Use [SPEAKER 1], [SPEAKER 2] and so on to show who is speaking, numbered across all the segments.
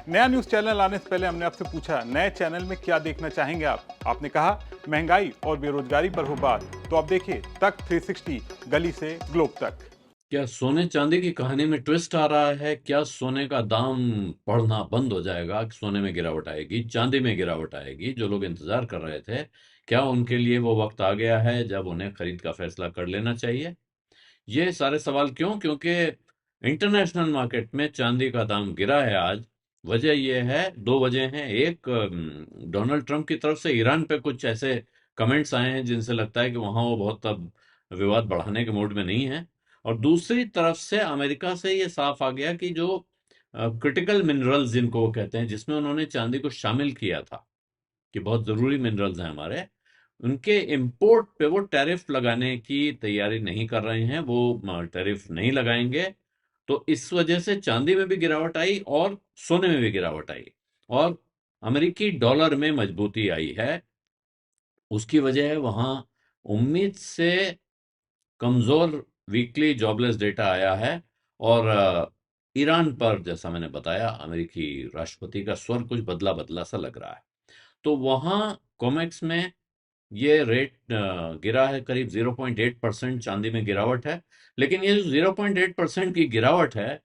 [SPEAKER 1] नया news channel आने से पहले हमने आपसे पूछा नए चैनल में क्या देखना चाहेंगे आप। आपने कहा महंगाई और बेरोजगारी पर हो बात, तो आप देखिए तक 360 गली से ग्लोब तक।
[SPEAKER 2] क्या सोने चांदी की कहानी में ट्विस्ट आ रहा है? क्या सोने का दाम बढ़ना बंद हो जाएगा? सोने में गिरावट आएगी, चांदी में गिरावट आएगी? जो लोग इंतजार कर रहे थे, क्या उनके लिए वो वक्त आ गया है जब उन्हें खरीद का फैसला कर लेना चाहिए? ये सारे सवाल क्यों? क्योंकि इंटरनेशनल मार्केट में चांदी का दाम गिरा है आज। वजह यह है, दो वजह हैं। एक, डोनाल्ड ट्रंप की तरफ से ईरान पे कुछ ऐसे कमेंट्स आए हैं जिनसे लगता है कि वहां वो बहुत अब विवाद बढ़ाने के मूड में नहीं है। और दूसरी तरफ से अमेरिका से ये साफ आ गया कि जो क्रिटिकल मिनरल्स जिनको वो कहते हैं, जिसमें उन्होंने चांदी को शामिल किया था कि बहुत जरूरी मिनरल्स हैं हमारे, उनके इंपोर्ट पे वो टैरिफ लगाने की तैयारी नहीं कर रहे हैं। वो टैरिफ नहीं लगाएंगे। तो इस वजह से चांदी में भी गिरावट आई और सोने में भी गिरावट आई और अमेरिकी डॉलर में मजबूती आई है। उसकी वजह है वहां उम्मीद से कमजोर वीकली जॉबलेस डेटा आया है। और ईरान पर, जैसा मैंने बताया, अमेरिकी राष्ट्रपति का स्वर कुछ बदला बदला सा लग रहा है। तो वहां कॉमेक्स में ये रेट गिरा है, करीब 0.8% चांदी में गिरावट है। लेकिन ये जो 0.8% की गिरावट है,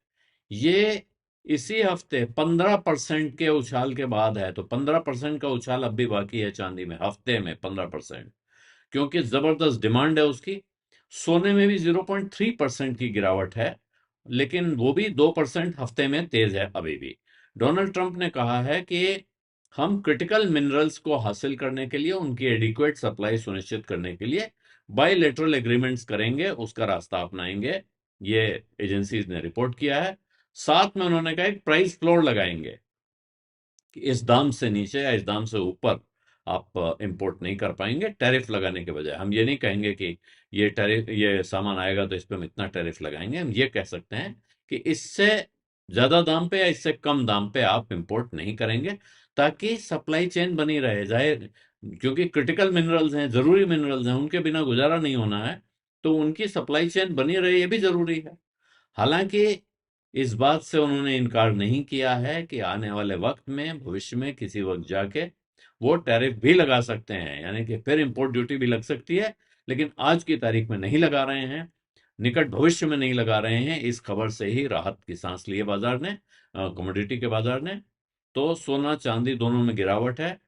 [SPEAKER 2] ये इसी हफ्ते 15% के उछाल के बाद है। तो 15% का उछाल अब भी बाकी है चांदी में, हफ्ते में 15%, क्योंकि जबरदस्त डिमांड है उसकी। सोने में भी 0.3% की गिरावट है, लेकिन वो भी 2% हफ्ते में तेज है अभी भी। डोनाल्ड ट्रंप ने कहा है कि हम क्रिटिकल मिनरल्स को हासिल करने के लिए, उनकी एडिक्वेट सप्लाई सुनिश्चित करने के लिए बायलैटरल एग्रीमेंट्स करेंगे, उसका रास्ता अपनाएंगे। ये एजेंसीज ने रिपोर्ट किया है। साथ में उन्होंने कहा एक प्राइस फ्लोर लगाएंगे कि इस दाम से नीचे या इस दाम से ऊपर आप इंपोर्ट नहीं कर पाएंगे। टैरिफ लगाने के बजाय हम ये नहीं कहेंगे कि ये टैरिफ, ये सामान आएगा तो इस पे हम इतना टैरिफ लगाएंगे। हम ये कह सकते हैं कि इससे ज्यादा दाम पे या इससे कम दाम पे आप इंपोर्ट नहीं करेंगे, ताकि सप्लाई चेन बनी रहे जाए। क्योंकि क्रिटिकल मिनरल्स हैं, जरूरी मिनरल्स हैं, उनके बिना गुजारा नहीं होना है। तो उनकी सप्लाई चेन बनी रहे, ये भी जरूरी है। हालांकि इस बात से उन्होंने इनकार नहीं किया है कि आने वाले वक्त में, भविष्य में किसी वक्त जाके वो टैरिफ भी लगा सकते हैं, यानी कि फिर इंपोर्ट ड्यूटी भी लग सकती है। लेकिन आज की तारीख में नहीं लगा रहे हैं, निकट भविष्य में नहीं लगा रहे हैं। इस खबर से ही राहत की सांस लिए बाजार ने, कमोडिटी के बाजार ने। तो सोना चांदी दोनों में गिरावट है।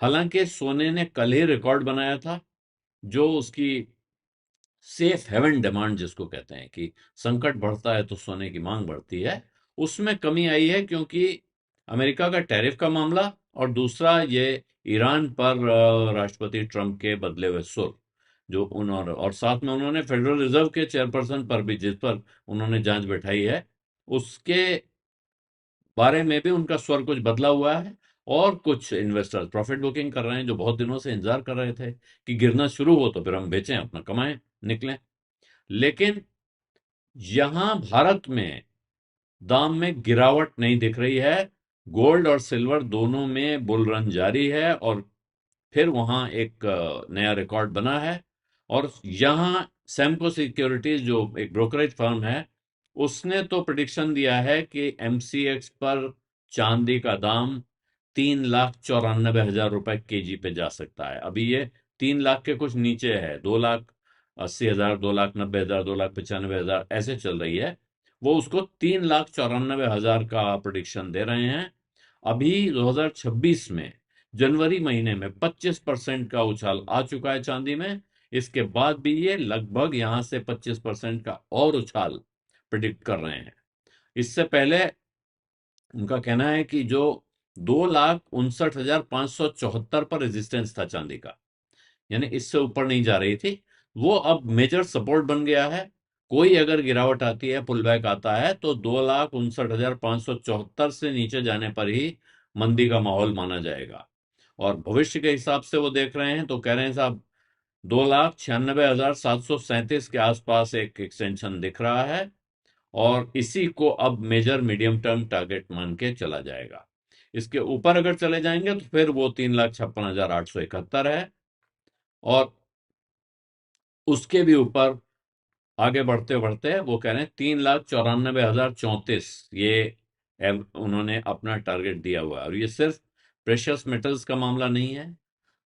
[SPEAKER 2] हालांकि सोने ने कल ही रिकॉर्ड बनाया था, जो उसकी सेफ हेवन डिमांड जिसको कहते हैं कि संकट बढ़ता है तो सोने की मांग बढ़ती है, उसमें कमी आई है। क्योंकि अमेरिका का टैरिफ का मामला और दूसरा ये ईरान पर राष्ट्रपति ट्रंप के बदले हुए सुर, जो उन्होंने, और साथ में उन्होंने फेडरल रिजर्व के चेयरपर्सन पर भी, जिस पर उन्होंने जांच बैठाई है, उसके बारे में भी उनका स्वर कुछ बदला हुआ है। और कुछ इन्वेस्टर्स प्रॉफिट बुकिंग कर रहे हैं, जो बहुत दिनों से इंतजार कर रहे थे कि गिरना शुरू हो तो फिर हम बेचें, अपना कमाएं, निकलें। लेकिन यहां भारत में दाम में गिरावट नहीं दिख रही है। गोल्ड और सिल्वर दोनों में बुल रन जारी है और फिर वहां एक नया रिकॉर्ड बना है। और यहां सैमको सिक्योरिटीज, जो एक ब्रोकरेज फर्म है, उसने तो प्रिडिक्शन दिया है कि एमसीएक्स पर चांदी का दाम 3,94,000 रुपए केजी पे जा सकता है। अभी ये 3 लाख के कुछ नीचे है, 2,80,000, 2,90,000, 2,95,000 ऐसे चल रही है। वो उसको 3,94,000 का प्रोडिक्शन दे रहे हैं। अभी 2026 में जनवरी महीने में 25% का उछाल आ चुका है चांदी में। इसके बाद भी ये लगभग यहां से 25% का और उछाल प्रिडिक्ट कर रहे हैं। इससे पहले उनका कहना है कि जो 2,59,574 पर रेजिस्टेंस था चांदी का, यानी इससे ऊपर नहीं जा रही थी, वो अब मेजर सपोर्ट बन गया है। कोई अगर गिरावट आती है, पुल बैक आता है, तो 2,59,574 से नीचे जाने पर ही मंदी का माहौल माना जाएगा। और भविष्य के हिसाब से वो देख रहे हैं तो कह रहे हैं साहब, 2,96,737 के आसपास एक एक्सटेंशन दिख रहा है। और इसी को अब मेजर मीडियम टर्म टारगेट मान के चला जाएगा। इसके ऊपर अगर चले जाएंगे तो फिर वो 3,56,871 है। और उसके भी ऊपर आगे बढ़ते बढ़ते वो कह रहे हैं 3,94,034, ये उन्होंने अपना टारगेट दिया हुआ है। और ये सिर्फ प्रेशियस मेटल्स का मामला नहीं है,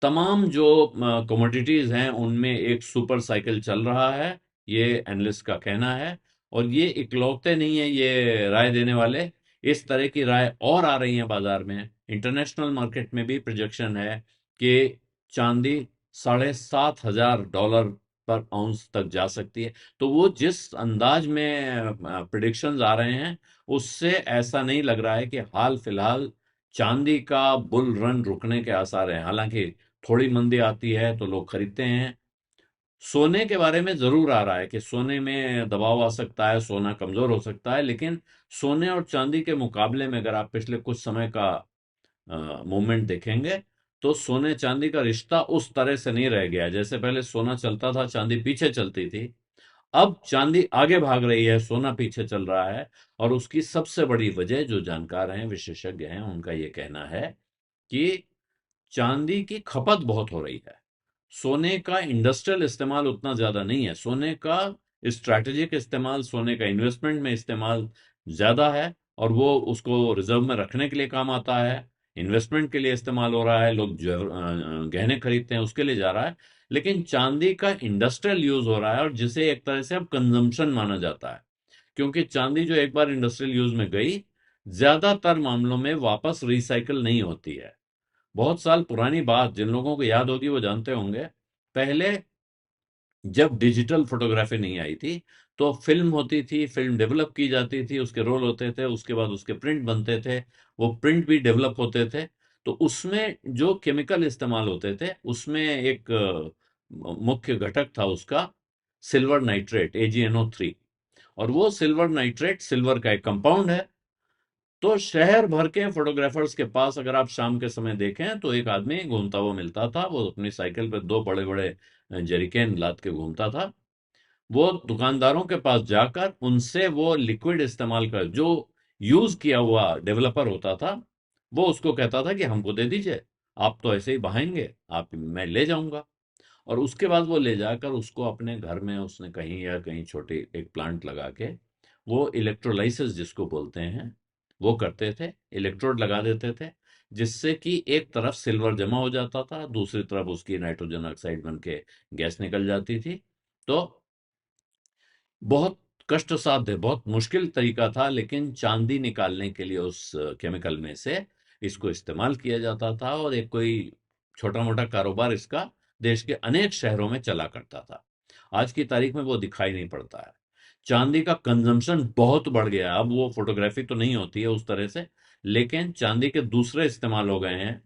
[SPEAKER 2] तमाम जो कमोडिटीज हैं उनमें एक सुपर साइकिल चल रहा है, ये एनालिस्ट का कहना है। और ये इकलौते नहीं है ये राय देने वाले, इस तरह की राय और आ रही है बाजार में। इंटरनेशनल मार्केट में भी प्रोजेक्शन है कि चांदी $7,500 पर आउंस तक जा सकती है। तो वो जिस अंदाज में प्रिडिक्शंस आ रहे हैं, उससे ऐसा नहीं लग रहा है कि हाल फिलहाल चांदी का बुल रन रुकने के आसार हैं। हालांकि थोड़ी मंदी आती है तो लोग खरीदते हैं। सोने के बारे में जरूर आ रहा है कि सोने में दबाव आ सकता है, सोना कमजोर हो सकता है, लेकिन सोने और चांदी के मुकाबले में अगर आप पिछले कुछ समय का मूवमेंट देखेंगे तो सोने चांदी का रिश्ता उस तरह से नहीं रह गया। जैसे पहले सोना चलता था, चांदी पीछे चलती थी, अब चांदी आगे भाग रही है, सोना पीछे चल रहा है। और उसकी सबसे बड़ी वजह, जो जानकार हैं, विशेषज्ञ हैं, उनका ये कहना है कि चांदी की खपत बहुत हो रही है। सोने का इंडस्ट्रियल इस्तेमाल उतना ज्यादा नहीं है, सोने का स्ट्रैटेजिक इस्तेमाल, सोने का इन्वेस्टमेंट में इस्तेमाल ज्यादा है। और वो उसको रिजर्व में रखने के लिए काम आता है, इन्वेस्टमेंट के लिए इस्तेमाल हो रहा है, लोग गहने खरीदते हैं उसके लिए जा रहा है। लेकिन चांदी का इंडस्ट्रियल यूज हो रहा है, और जिसे एक तरह से अब कंजम्पशन माना जाता है, क्योंकि चांदी जो एक बार इंडस्ट्रियल यूज में गई, ज्यादातर मामलों में वापस रिसाइकल नहीं होती है। बहुत साल पुरानी बात जिन लोगों को याद होगी वो जानते होंगे, पहले जब डिजिटल फोटोग्राफी नहीं आई थी तो फिल्म होती थी, फिल्म डेवलप की जाती थी, उसके रोल होते थे, उसके बाद उसके प्रिंट बनते थे, वो प्रिंट भी डेवलप होते थे। तो उसमें जो केमिकल इस्तेमाल होते थे उसमें एक मुख्य घटक था उसका, सिल्वर नाइट्रेट, AgNO3। और वो सिल्वर नाइट्रेट सिल्वर का एक कंपाउंड है। तो शहर भर के फोटोग्राफर्स के पास अगर आप शाम के समय देखें तो एक आदमी घूमता हुआ मिलता था, वो अपनी साइकिल पे 2 बड़े बड़े जरिकेन लाद के घूमता था। वो दुकानदारों के पास जाकर उनसे वो लिक्विड इस्तेमाल कर, जो यूज किया हुआ डेवलपर होता था, वो उसको कहता था कि हमको दे दीजिए, आप तो ऐसे ही बहाएंगे, आप मैं ले जाऊंगा। और उसके बाद वो ले जाकर उसको अपने घर में उसने कहीं या कहीं छोटे एक प्लांट लगा के, वो इलेक्ट्रोलाइसिस जिसको बोलते हैं वो करते थे, इलेक्ट्रोड लगा देते थे, जिससे कि एक तरफ सिल्वर जमा हो जाता था, दूसरी तरफ उसकी नाइट्रोजन ऑक्साइड बन के गैस निकल जाती थी। तो बहुत कष्ट साध्य, बहुत मुश्किल तरीका था, लेकिन चांदी निकालने के लिए उस केमिकल में से इसको इस्तेमाल किया जाता था, और एक कोई छोटा मोटा कारोबार इसका देश के अनेक शहरों में चला करता था। आज की तारीख में वो दिखाई नहीं पड़ता है। चांदी का कंजम्पशन बहुत बढ़ गया है। अब वो फोटोग्राफी तो नहीं होती है उस तरह से, लेकिन चांदी के दूसरे इस्तेमाल हो गए हैं,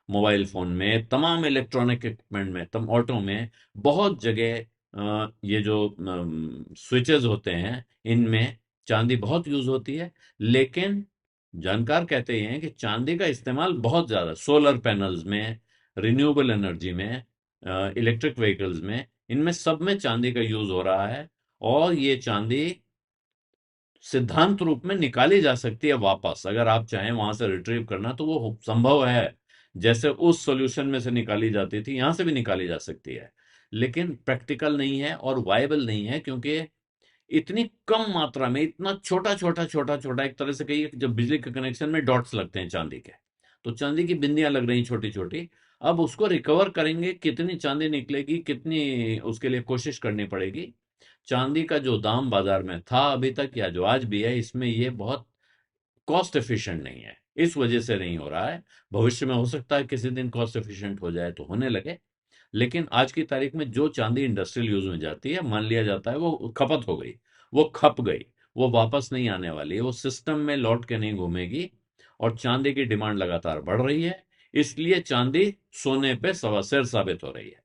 [SPEAKER 2] मोबाइल फोन में, तमाम इलेक्ट्रॉनिक इक्विपमेंट में, तम ऑटो में, बहुत जगह ये जो स्विचेस होते हैं इनमें चांदी बहुत यूज होती है। लेकिन जानकार कहते हैं कि चांदी का इस्तेमाल बहुत ज्यादा सोलर पैनल्स में, रिन्यूएबल एनर्जी में, इलेक्ट्रिक व्हीकल्स में, इनमें सब में चांदी का यूज हो रहा है। और ये चांदी सिद्धांत रूप में निकाली जा सकती है वापस, अगर आप चाहें वहां से रिट्रीव करना तो वो संभव है। जैसे उस सॉल्यूशन में से निकाली जाती थी, यहां से भी निकाली जा सकती है, लेकिन प्रैक्टिकल नहीं है और वायबल नहीं है, क्योंकि इतनी कम मात्रा में, इतना छोटा छोटा छोटा छोटा, एक तरह से कहिए कि जब बिजली के कनेक्शन में डॉट्स लगते हैं चांदी के, तो चांदी की बिंदियां लग रही छोटी छोटी। अब उसको रिकवर करेंगे, कितनी चांदी निकलेगी, कितनी उसके लिए कोशिश करनी पड़ेगी। चांदी का जो दाम बाजार में था अभी तक, या जो आज भी है, इसमें ये बहुत कॉस्ट एफिशिएंट नहीं है, इस वजह से नहीं हो रहा है। भविष्य में हो सकता है किसी दिन कॉस्ट एफिशिएंट हो जाए तो होने लगे, लेकिन आज की तारीख में जो चांदी इंडस्ट्रियल यूज में जाती है, मान लिया जाता है वो खपत हो गई, वो खप गई, वो वापस नहीं आने वाली है, वो सिस्टम में लौट के नहीं घूमेगी। और चांदी की डिमांड लगातार बढ़ रही है, इसलिए चांदी सोने पे सवा सिर साबित हो रही है।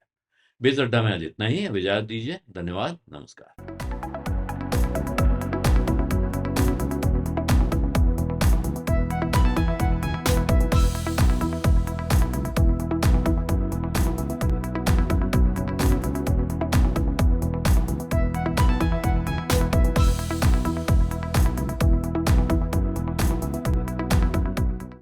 [SPEAKER 2] बीस अड्डा में आज इतना ही। अब इजाजत दीजिए, धन्यवाद, नमस्कार।